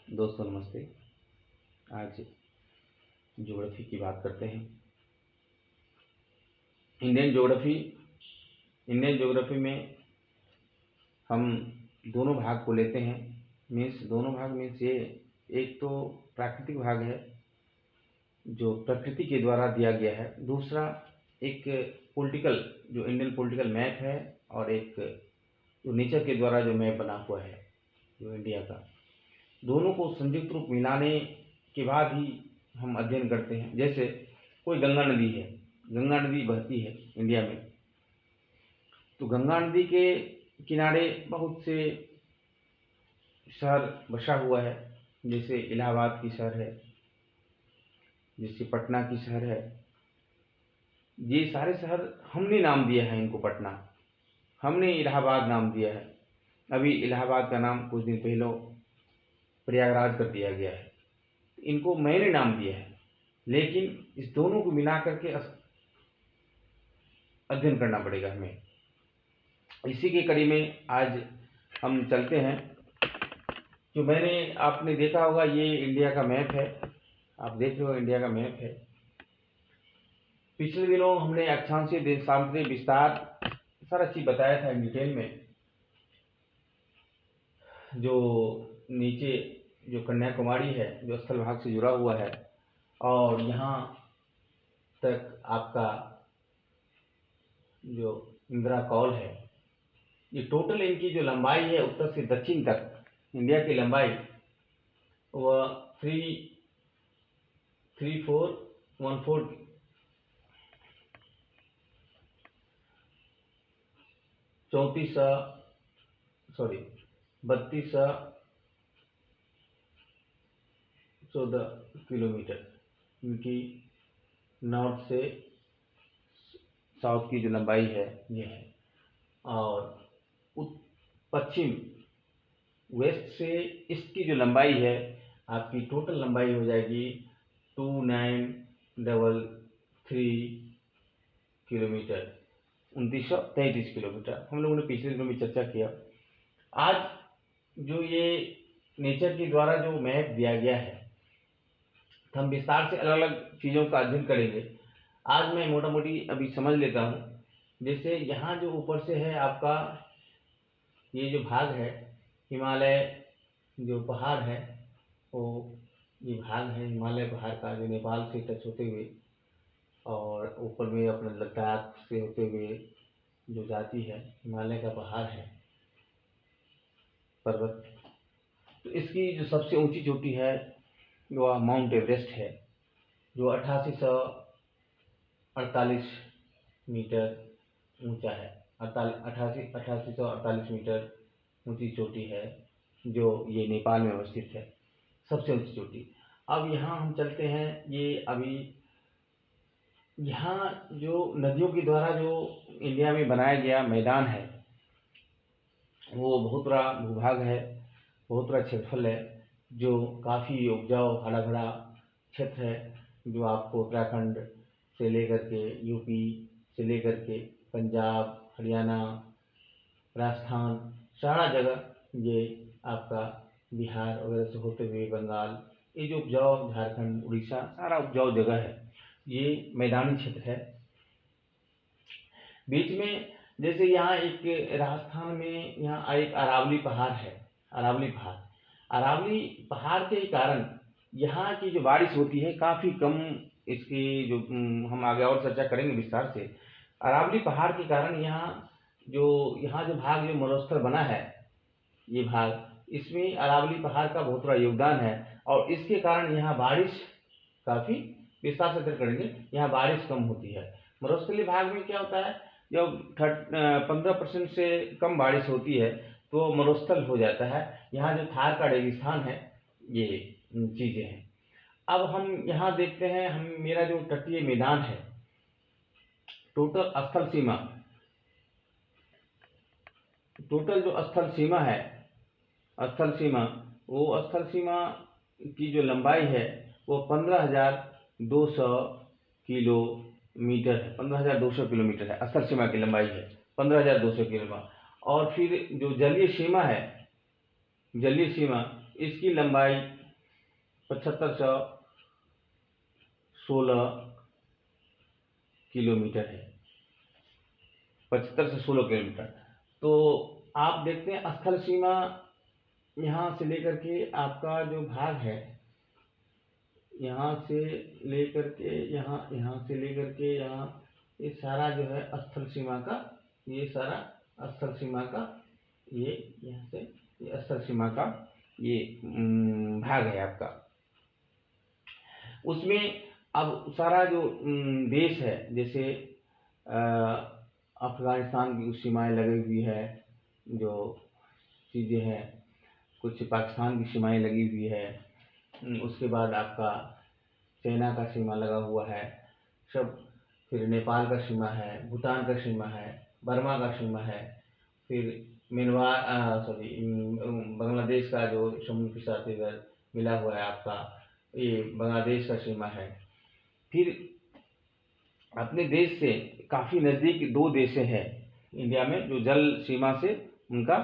दोस्तों नमस्ते। आज ज्योग्राफी की बात करते हैं। इंडियन ज्योग्राफी में हम दोनों भाग को लेते हैं। दोनों भाग मीन्स ये, एक तो प्राकृतिक भाग है जो प्रकृति के द्वारा दिया गया है, दूसरा एक पॉलिटिकल जो इंडियन पॉलिटिकल मैप है, और एक जो नेचर के द्वारा जो मैप बना हुआ है जो इंडिया का। दोनों को संयुक्त रूप मिलाने के बाद ही हम अध्ययन करते हैं। जैसे कोई गंगा नदी है, गंगा नदी बहती है इंडिया में, तो गंगा नदी के किनारे बहुत से शहर बसा हुआ है। जैसे इलाहाबाद की शहर है, जैसे पटना की शहर है। ये सारे शहर हमने नाम दिया है इनको। पटना हमने इलाहाबाद नाम दिया है। अभी इलाहाबाद का नाम कुछ दिन पहले प्रयागराज कर दिया गया है। इनको मैंने नाम दिया है, लेकिन इस दोनों को मिला करके अध्ययन करना पड़ेगा हमें। इसी की कड़ी में आज हम चलते हैं। जो आपने देखा होगा, ये इंडिया का मैप है। आप देख रहे हो, इंडिया का मैप है। पिछले दिनों हमने अक्षांशीय देशांतरीय विस्तार सारा चीज बताया था डिटेल में। जो नीचे जो कन्याकुमारी है, जो स्थल भाग से जुड़ा हुआ है, और यहाँ तक आपका जो इंदिरा कौल है, ये टोटल इनकी जो लंबाई है उत्तर से दक्षिण तक, इंडिया की लंबाई वह 3414 3214 किलोमीटर इनकी नॉर्थ से साउथ की जो लंबाई है ये है। और पश्चिम वेस्ट से ईस्ट की जो लंबाई है, आपकी टोटल लंबाई हो जाएगी 2933 किलोमीटर, 2933 किलोमीटर। हम लोगों ने पिछले दिनों में चर्चा किया। आज जो ये नेचर के द्वारा जो मैप दिया गया है, तो हम विस्तार से अलग अलग चीज़ों का अध्ययन करेंगे। आज मैं मोटा मोटी अभी समझ लेता हूँ। जैसे यहाँ जो ऊपर से है आपका ये जो भाग है, हिमालय जो पहाड़ है, वो ये भाग है हिमालय पहाड़ का, जो नेपाल से टच होते हुए और ऊपर में अपने लद्दाख से होते हुए जो जाती है, हिमालय का पहाड़ है, पर्वत। तो इसकी जो सबसे ऊंची चोटी है वह माउंट एवरेस्ट है, जो 8848 मीटर ऊंचा है। 8848 मीटर ऊंची चोटी है, जो ये नेपाल में अवस्थित है, सबसे ऊंची चोटी। अब यहाँ हम चलते हैं। ये अभी यहाँ जो नदियों के द्वारा जो इंडिया में बनाया गया मैदान है, वो बहुत बड़ा भूभाग है, बहुत बड़ा क्षेत्रफल है, जो काफ़ी उपजाऊ हरा भरा क्षेत्र है, जो आपको उत्तराखंड से लेकर के यूपी से लेकर के पंजाब, हरियाणा, राजस्थान, सारा जगह ये आपका बिहार वगैरह से होते हुए बंगाल, ये जो उपजाऊ, झारखंड, उड़ीसा, सारा उपजाऊ जगह है। ये मैदानी क्षेत्र है। बीच में जैसे यहाँ एक राजस्थान में यहाँ एक अरावली पहाड़ है। अरावली पहाड़ के कारण यहाँ की जो बारिश होती है काफ़ी कम। इसकी जो हम आगे और चर्चा करेंगे विस्तार से। अरावली पहाड़ के कारण यहाँ जो भाग जो मरुस्थल बना है, ये भाग, इसमें अरावली पहाड़ का बहुत बड़ा योगदान है, और इसके कारण यहाँ बारिश काफ़ी विस्तार से करेंगे। यहाँ बारिश कम होती है। मरुस्थलीय भाग में क्या होता है, जब 15% से कम बारिश होती है तो मरुस्थल हो जाता है। यहाँ जो थार का रेगिस्तान है, ये चीज़ें हैं। अब हम यहाँ देखते हैं, मेरा जो तटीय मैदान है, टोटल जो स्थल सीमा है, वो स्थल सीमा की जो लंबाई है वो 15,200 किलोमीटर है। 15,200 किलोमीटर है स्थल सीमा की लंबाई है, 15,200 किलोमीटर। और फिर जो जलीय सीमा है, इसकी लंबाई 7516 किलोमीटर है, 75 से 16 किलोमीटर। तो आप देखते हैं स्थल सीमा यहाँ से लेकर के आपका जो भाग है, यहाँ से लेकर के यहाँ से लेकर के यहाँ, ये सारा जो है स्थल सीमा का, ये सारा स्थल सीमा का, ये यहाँ से ये स्थल सीमा का ये भाग है आपका। उसमें अब सारा जो देश है, जैसे अफगानिस्तान की कुछ सीमाएँ लगी हुई है, जो चीज़ें हैं, कुछ पाकिस्तान की सीमाएँ लगी हुई है, उसके बाद आपका चाइना का सीमा लगा हुआ है सब, फिर नेपाल का सीमा है, भूटान का सीमा है, बर्मा का सीमा है, फिर बांग्लादेश का जो समुद्र के साथ इधर मिला हुआ है आपका, ये बांग्लादेश का सीमा है। फिर अपने देश से काफ़ी नज़दीक दो देश हैं इंडिया में जो जल सीमा से उनका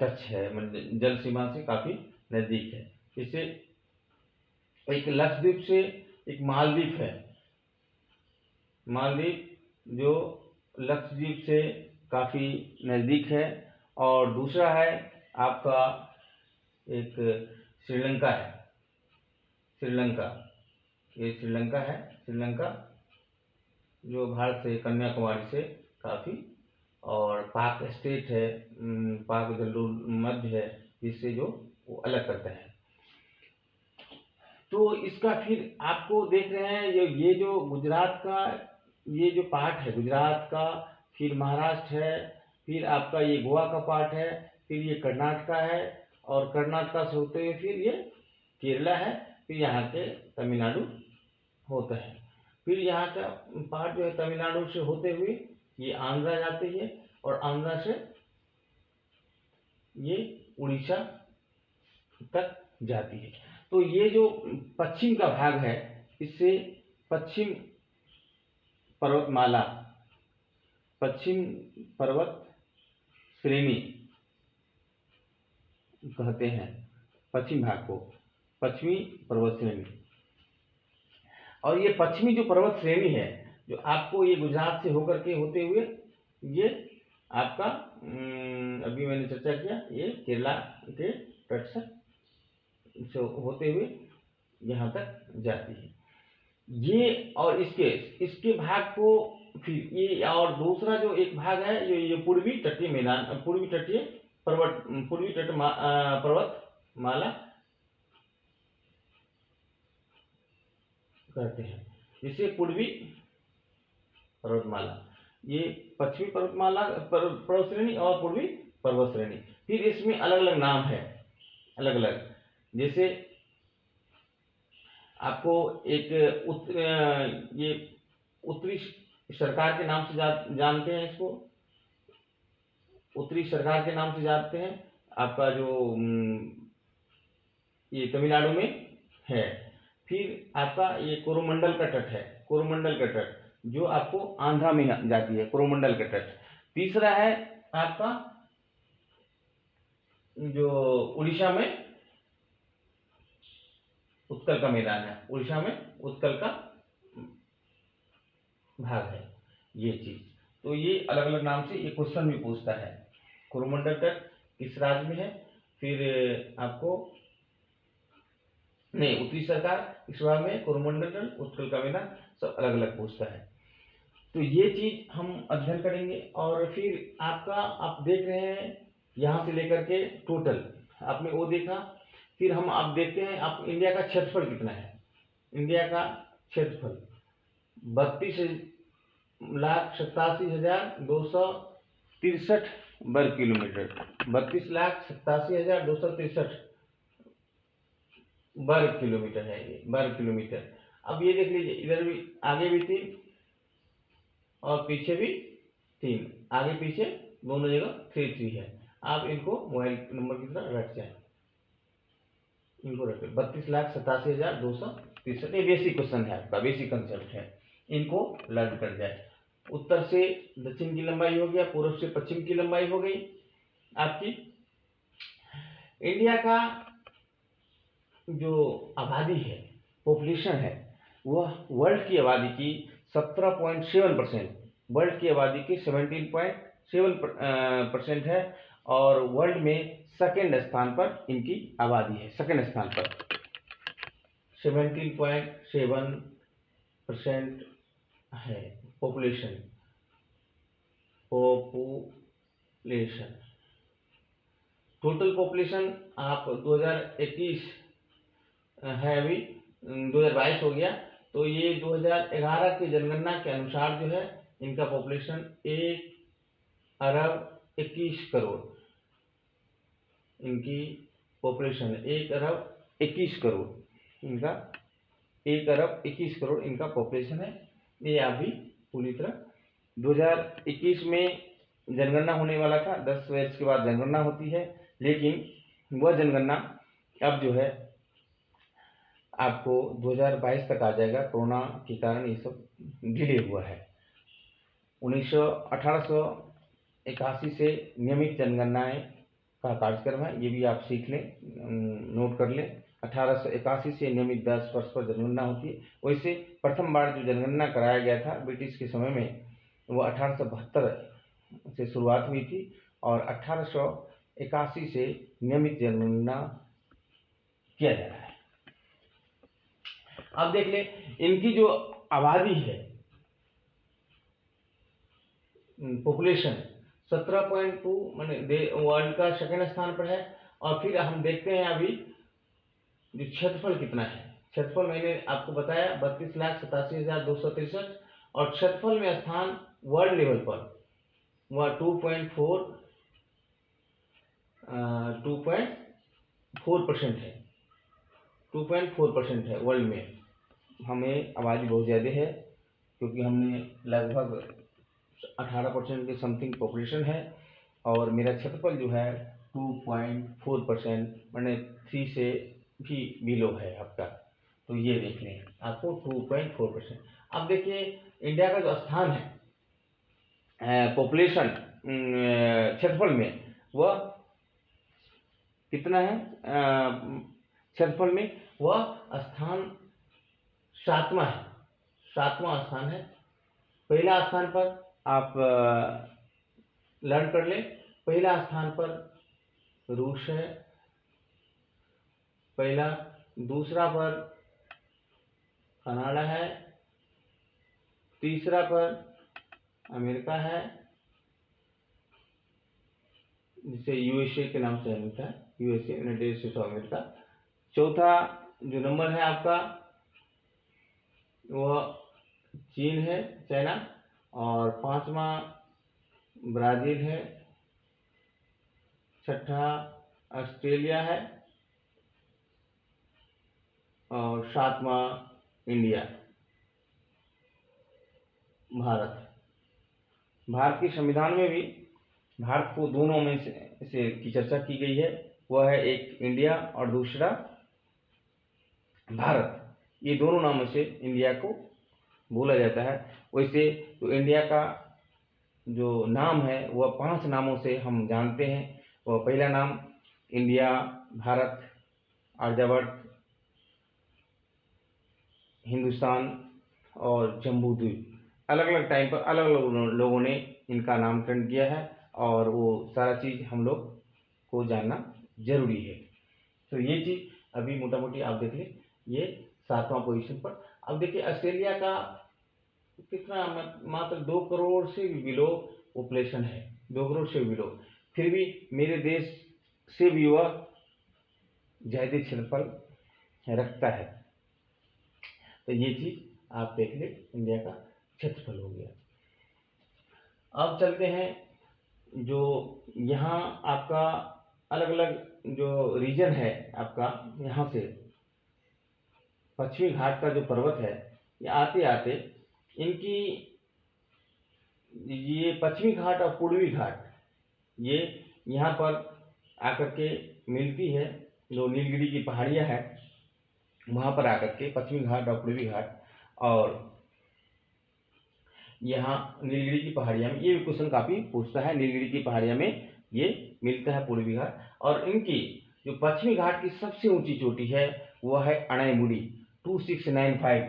टच है, मतलब जल सीमा से काफ़ी नज़दीक है। जैसे एक लक्षद्वीप से एक मालदीव है, मालदीव जो लक्षद्वीप से काफ़ी नज़दीक है, और दूसरा है आपका एक श्रीलंका है, श्रीलंका, ये श्रीलंका है, श्रीलंका जो भारत से कन्याकुमारी से काफ़ी, और पाक स्टेट है, पाक जलूर मध्य है, जिससे जो वो अलग करता है। तो इसका फिर आपको देख रहे हैं ये जो गुजरात का ये जो पार्ट है गुजरात का, फिर महाराष्ट्र है, फिर आपका ये गोवा का पार्ट है, फिर ये कर्नाटका है, और कर्नाटका से होते हुए फिर ये केरला है, फिर यहाँ के तमिलनाडु होता है। फिर यहाँ का पार्ट जो है तमिलनाडु से होते हुए ये आंध्रा जाती है, और आंध्रा से ये उड़ीसा तक जाती है। तो ये जो पश्चिम का भाग है, इससे पश्चिम पर्वतमाला, पश्चिम पर्वत श्रेणी कहते हैं, पश्चिम भाग को पश्चिमी पर्वत श्रेणी। और ये पश्चिमी जो पर्वत श्रेणी है, जो आपको ये गुजरात से होकर के होते हुए ये आपका अभी मैंने चर्चा किया, ये केरला के तट से होते हुए यहाँ तक जाती है ये। और इसके भाग को फिर ये, और दूसरा जो एक भाग है ये पूर्वी तटीय मैदान, पूर्वी तटीय पर्वतमाला कहते हैं, जिसे पूर्वी पर्वतमाला, ये पश्चिमी पर्वतमाला पर्वत श्रेणी और पूर्वी पर्वत श्रेणी। फिर इसमें अलग अलग नाम है, अलग अलग, जैसे आपको एक ये उत्तरी सरकार के नाम से जानते हैं, इसको उत्तरी सरकार के नाम से जानते हैं, आपका जो ये तमिलनाडु में है। फिर आपका ये कोरोमंडल का तट है, कोरोमंडल का तट जो आपको आंध्रा में जाती है, कोरोमंडल का तट। तीसरा है आपका जो उड़ीसा में उत्कल का मैदान है, उड़ीसा में उत्कल का भाग है ये चीज। तो ये अलग अलग नाम से ये क्वेश्चन भी पूछता है, कोरोमंडल तट किस राज्य में है, फिर आपको नहीं उत्तरी सरकार इस भाग में, कोरोमंडल तट, उत्कल का मैदान, सब अलग अलग पूछता है। तो ये चीज हम अध्ययन करेंगे। और फिर आपका आप देख रहे हैं यहाँ से लेकर के टोटल आपने वो देखा। फिर हम आप देखते हैं आप इंडिया का क्षेत्रफल कितना है। इंडिया का क्षेत्रफल 32,87,263 वर्ग किलोमीटर, 32,87,263 वर्ग किलोमीटर है ये, वर्ग किलोमीटर। अब ये देख लीजिए, इधर भी आगे भी 3 और पीछे भी 3, आगे पीछे दोनों जगह 3 है। आप इनको मोबाइल नंबर की तरह रख जाए, इनको रखें 32,87,263। ये बेसिक क्वेश्चन है आपका, बेसिक कंसेप्ट है, इनको लर्न कर जाए। उत्तर से दक्षिण की लंबाई हो गया, पूर्व से पश्चिम की लंबाई हो गई आपकी। इंडिया का जो आबादी है, पॉपुलेशन है, वह वर्ल्ड की आबादी की 17.7%, वर्ल्ड की आबादी की 17.7% है, और वर्ल्ड में सेकेंड स्थान पर इनकी आबादी है, सेकेंड स्थान पर 17.7% है पॉपुलेशन। टोटल पॉपुलेशन आप 2021 है, अभी 2022 हो गया, तो ये 2011 की जनगणना के अनुसार जो है इनका पॉपुलेशन 1 अरब 21 करोड़, इनकी पॉपुलेशन 1 अरब 21 करोड़, इनका 1 अरब 21 करोड़ इनका पॉपुलेशन है। ये अभी पूरी तरह 2021 में जनगणना होने वाला था, 10 वर्ष के बाद जनगणना होती है, लेकिन वह जनगणना अब जो है आपको 2022 तक आ जाएगा। कोरोना के कारण ये सब डिले हुआ है। 1881 से नियमित जनगणनाएं का कार्यक्रम है, ये भी आप सीख लें, नोट कर लें। 1881 से नियमित 10 वर्ष पर जनगणना होती है। वैसे प्रथम बार जो जनगणना कराया गया था ब्रिटिश के समय में, वो 1872 से शुरुआत हुई थी, और 1881 से नियमित जनगणना किया जा रहा है। अब देख ले, इनकी जो आबादी है, पॉपुलेशन 17.2 माने वर्ल्ड का सेकंड स्थान पर है। और फिर हम देखते हैं अभी जो क्षेत्रफल कितना है। क्षेत्रफल मैंने आपको बताया 32,87,263, और क्षेत्रफल में स्थान वर्ल्ड लेवल पर वह 2.4% है, 2.4% है वर्ल्ड में। हमें आबादी बहुत ज़्यादा है, क्योंकि हमने लगभग 18% के समथिंग पॉपुलेशन है, और मेरा क्षेत्रफल जो है 2.4%, मैंने 3 से भी बिलो है आपका। तो ये देख लें, आपको 2.4%। अब देखिए इंडिया का जो स्थान है पॉपुलेशन क्षेत्रफल में, वह कितना है? क्षेत्रफल में वह स्थान 7वां है, 7वां स्थान है। पहला स्थान पर आप लर्न कर लें, पहला स्थान पर रूस है पहला, दूसरा पर कनाडा है, तीसरा पर अमेरिका है, जिसे यूएसए के नाम से जानता है, USA, United states of America. चौथा जो नंबर है आपका वह चीन है, चाइना, और 5वां ब्राजील है, छठा ऑस्ट्रेलिया है, और 7वां इंडिया, भारत। भारत के संविधान में भी भारत को दोनों में से की चर्चा की गई है, वह है एक इंडिया और दूसरा भारत। ये दोनों नामों से इंडिया को बोला जाता है। वैसे तो इंडिया का जो नाम है वह 5 नामों से हम जानते हैं। वह पहला नाम इंडिया, भारत, आर्यभट्ट, हिंदुस्तान और जम्बू द्वीप। अलग अलग टाइम पर अलग अलग लोगों ने इनका नामकरण किया है, और वो सारा चीज़ हम लोग को जानना जरूरी है। तो ये चीज़ अभी मोटा मोटी आप देख लें, ये 7वां पोजीशन पर। अब देखिए ऑस्ट्रेलिया का कितना, मात्र 2 करोड़ से भी बिलो पॉपुलेशन है, 2 करोड़ से बिलो, फिर भी मेरे देश से भी वह ज़्यादा क्षेत्रफल रखता है। तो ये चीज़ आप देख ले, इंडिया का क्षेत्रफल हो गया। अब चलते हैं जो यहाँ आपका अलग अलग जो रीजन है आपका, यहाँ से पश्चिमी घाट का जो पर्वत है, ये आते आते इनकी ये पश्चिमी घाट और पूर्वी घाट ये यहाँ पर आकर के मिलती है। जो नीलगिरी की पहाड़ियाँ हैं वहाँ पर आकर के पश्चिमी घाट और पूर्वी घाट, और यहाँ नीलगिरी की पहाड़ियाँ में, ये भी क्वेश्चन काफ़ी पूछता है, नीलगिरी की पहाड़ियाँ में ये मिलता है पूर्वी घाट, और इनकी जो पश्चिमी घाट की सबसे ऊंची चोटी है वह है अणाईमुड़ी 2695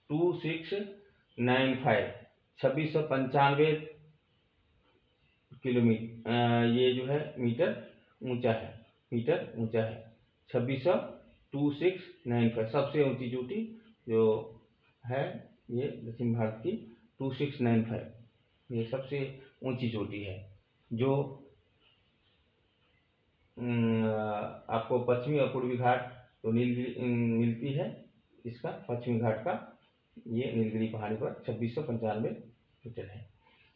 2695 2695 किलोमीटर, ये जो है मीटर ऊंचा है, 2695 सबसे ऊंची चोटी जो है ये दक्षिण भारत की 2695, ये सबसे ऊंची चोटी है जो आपको पश्चिमी और पूर्वी घाट तो नीलगिरी मिलती है। इसका पश्चिमी घाट का ये नीलगिरी पहाड़ी पर 2695 मीटर है।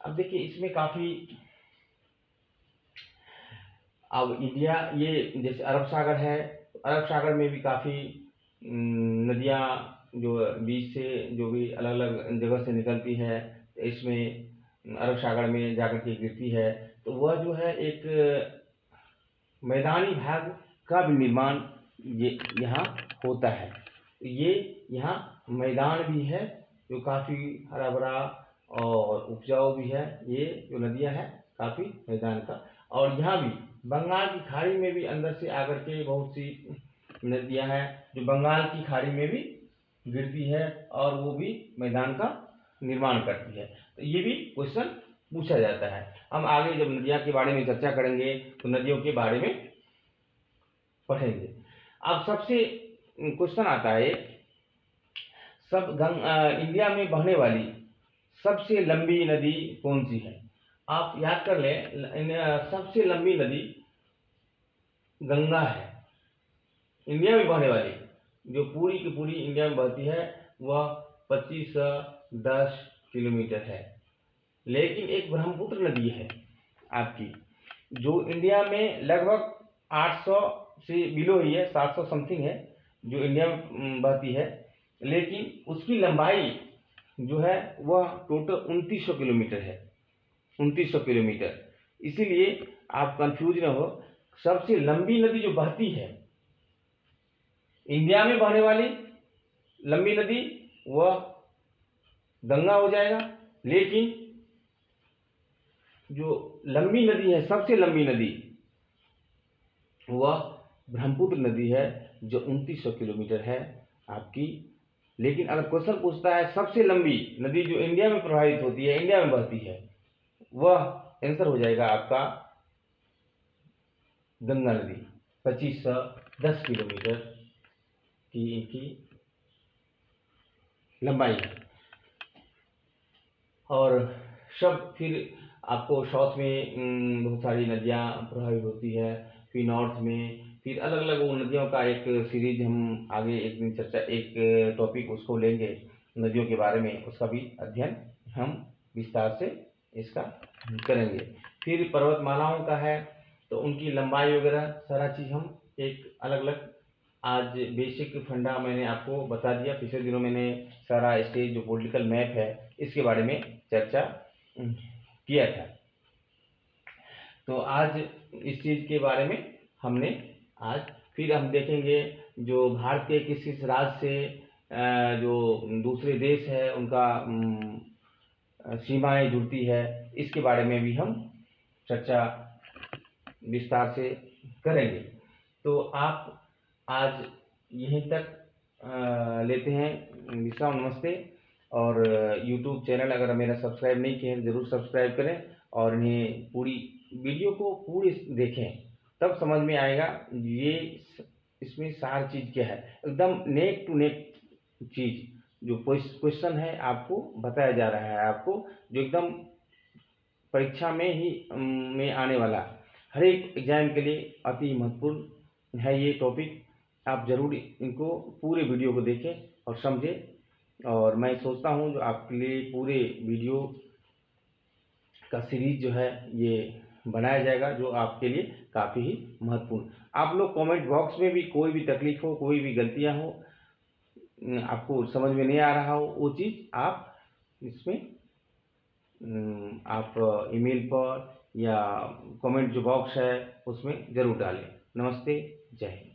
अब देखिए इसमें काफ़ी, अब इंडिया ये जैसे अरब सागर है, अरब सागर में भी काफ़ी नदियाँ जो बीच से जो भी अलग अलग जगह से निकलती है, इसमें अरब सागर में जाकर के गिरती है, तो वह जो है एक मैदानी भाग का भी निर्माण ये यहाँ होता है। ये यहाँ मैदान भी है जो काफ़ी हरा भरा और उपजाऊ भी है। ये जो नदियाँ हैं काफ़ी मैदान का, और यहाँ भी बंगाल की खाड़ी में भी अंदर से आकर के बहुत सी नदियाँ हैं जो बंगाल की खाड़ी में भी गिरती है और वो भी मैदान का निर्माण करती है। तो ये भी क्वेश्चन पूछा जाता है। हम आगे जब नदियाँ के बारे में चर्चा करेंगे तो नदियों के बारे में पढ़ेंगे। अब सबसे क्वेश्चन आता है, इंडिया में बहने वाली सबसे लंबी नदी कौन सी है? आप याद कर लें, सबसे लंबी नदी गंगा है। इंडिया में बहने वाली जो पूरी की पूरी इंडिया में बहती है वह 2510 किलोमीटर है। लेकिन एक ब्रह्मपुत्र नदी है आपकी जो इंडिया में लगभग 800 से बिलो ही है, 700 समथिंग है जो इंडिया में बहती है, लेकिन उसकी लंबाई जो है वह टोटल 2900 किलोमीटर है, 2900 किलोमीटर। इसीलिए आप कंफ्यूज न हो, सबसे लंबी नदी जो बहती है इंडिया में बहने वाली लंबी नदी वह गंगा हो जाएगा, लेकिन जो लंबी नदी है, सबसे लंबी नदी वह ब्रह्मपुत्र नदी है जो 2900 किलोमीटर है आपकी। लेकिन अगर क्वेश्चन पूछता है सबसे लंबी नदी जो इंडिया में प्रवाहित होती है, इंडिया में बहती है, वह आंसर हो जाएगा आपका गंगा नदी। 2510 किलोमीटर की इनकी लंबाई है। और सब फिर आपको साउथ में बहुत सारी नदियाँ प्रभावित होती है, फिर नॉर्थ में, फिर अलग अलग वो नदियों का एक सीरीज हम आगे एक दिन चर्चा, एक टॉपिक उसको लेंगे नदियों के बारे में, उसका भी अध्ययन हम विस्तार से इसका करेंगे। फिर पर्वतमालाओं का है तो उनकी लंबाई वगैरह सारा चीज़ हम एक अलग अलग, आज बेसिक फंडा मैंने आपको बता दिया। पिछले दिनों मैंने सारा स्टेट जो पॉलिटिकल मैप है इसके बारे में चर्चा किया था। तो आज इस चीज़ के बारे में हमने आज, फिर हम देखेंगे जो भारत के किस किस राज्य से जो दूसरे देश है उनका सीमाएं जुड़ती है, इसके बारे में भी हम चर्चा विस्तार से करेंगे। तो आप आज यहीं तक लेते हैं विश्राम। नमस्ते। और YouTube चैनल अगर मेरा सब्सक्राइब नहीं किए हैं ज़रूर सब्सक्राइब करें और इन्हें पूरी वीडियो को पूरी देखें, तब समझ में आएगा ये इसमें सार चीज़ क्या है। एकदम नेक टू नेक चीज़ जो क्वेश्चन है आपको बताया जा रहा है, आपको जो एकदम परीक्षा में ही में आने वाला हर एक एग्जाम के लिए अति महत्वपूर्ण है ये टॉपिक। आप ज़रूर इनको पूरे वीडियो को देखें और समझें, और मैं सोचता हूँ जो आपके लिए पूरे वीडियो का सीरीज जो है ये बनाया जाएगा जो आपके लिए काफ़ी ही महत्वपूर्ण। आप लोग कमेंट बॉक्स में भी कोई भी तकलीफ हो, कोई भी गलतियाँ हो, आपको समझ में नहीं आ रहा हो, वो चीज़ आप इसमें आप ईमेल पर या कमेंट जो बॉक्स है उसमें ज़रूर डालें। नमस्ते, जय हिंद।